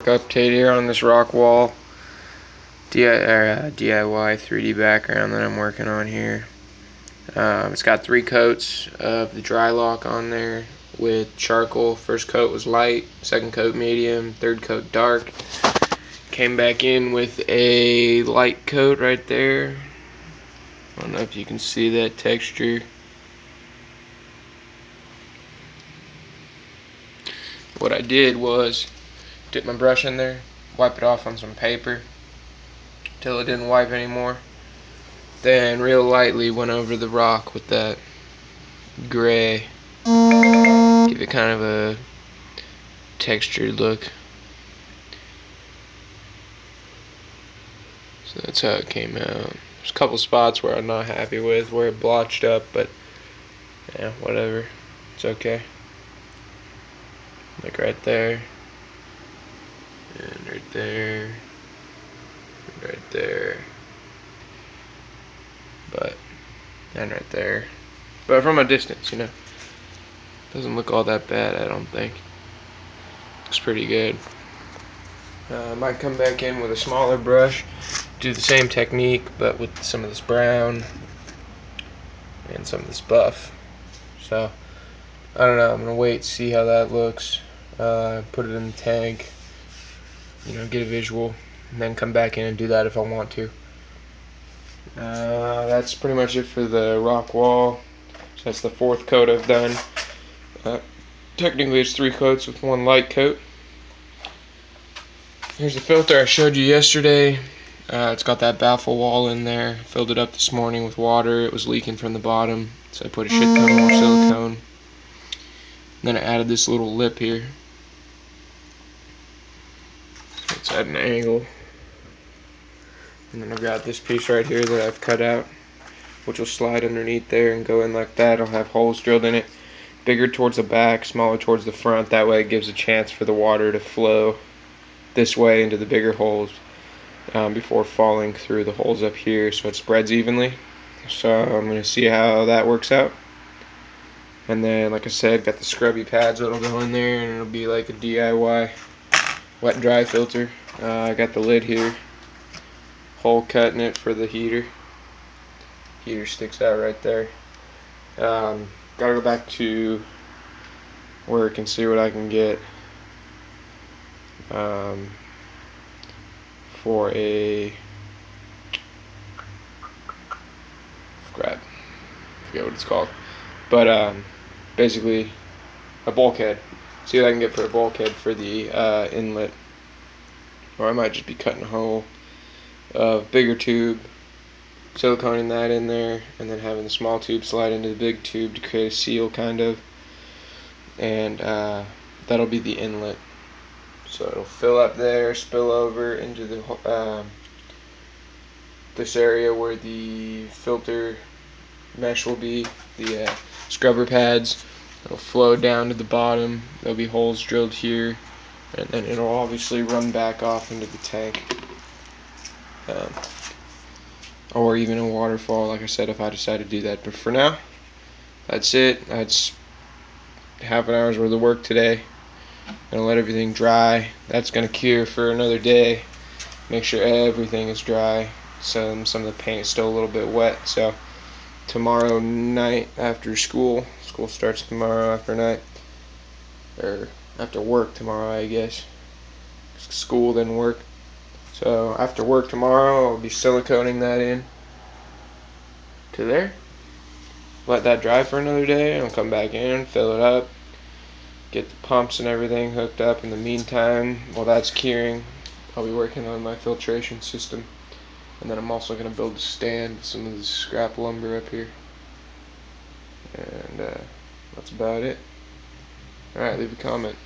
update here on this rock wall DIY 3D background that I'm working on here. It's got 3 coats of the Drylok on there with charcoal. First coat was light, second coat medium, third coat dark. Came back in with a light coat right there. I don't know if you can see that texture. What I did was dip my brush in there, wipe it off on some paper till it didn't wipe anymore. Then real lightly went over the rock with that gray, give it kind of a textured look. So that's how it came out. There's a couple spots where I'm not happy with, where it blotched up, but yeah, whatever, it's okay. Like right there, and right there, and right there, and right there. But from a distance, you know, doesn't look all that bad, I don't think. Looks pretty good. I might come back in with a smaller brush, do the same technique, but with some of this brown and some of this buff. So, I don't know, I'm going to wait, see how that looks, put it in the tank, you know, get a visual, and then come back in and do that if I want to. That's pretty much it for the rock wall. So that's the 4th coat I've done. Technically it's 3 coats with 1 light coat. Here's the filter I showed you yesterday. It's got that baffle wall in there. Filled it up this morning with water. It was leaking from the bottom, so I put a shit ton more silicone. Then I added this little lip here. It's at an angle. And then I've got this piece right here that I've cut out, which will slide underneath there and go in like that. I'll have holes drilled in it, bigger towards the back, smaller towards the front. That way it gives a chance for the water to flow this way into the bigger holes before falling through the holes up here, so it spreads evenly. So I'm going to see how that works out. And then, like I said, got the scrubby pads that'll go in there, and it'll be like a DIY wet and dry filter. I got the lid here, hole cut in it for the heater. Heater sticks out right there. Gotta go back to work and see what I can get for a forget what it's called, but basically a bulkhead. See what I can get for a bulkhead for the inlet, or I might just be cutting a hole, bigger tube, siliconing that in there, and then having the small tube slide into the big tube to create a seal kind of, and that'll be the inlet. So it'll fill up there, spill over into the this area where the filter mesh will be, the scrubber pads. It'll flow down to the bottom. There'll be holes drilled here, and then it'll obviously run back off into the tank, or even a waterfall, like I said, if I decide to do that. But for now, that's it. That's half an hour's worth of work today. Gonna let everything dry. That's gonna cure for another day. Make sure everything is dry. Some of the paint is still a little bit wet, so tomorrow night after school starts tomorrow after night, or after work tomorrow, I guess. School then work. So after work tomorrow, I'll be siliconing that in to there. Let that dry for another day, and I'll come back in, fill it up, get the pumps and everything hooked up. In the meantime, while that's curing, I'll be working on my filtration system. And then I'm also going to build a stand with some of this scrap lumber up here. And that's about it. Alright, leave a comment.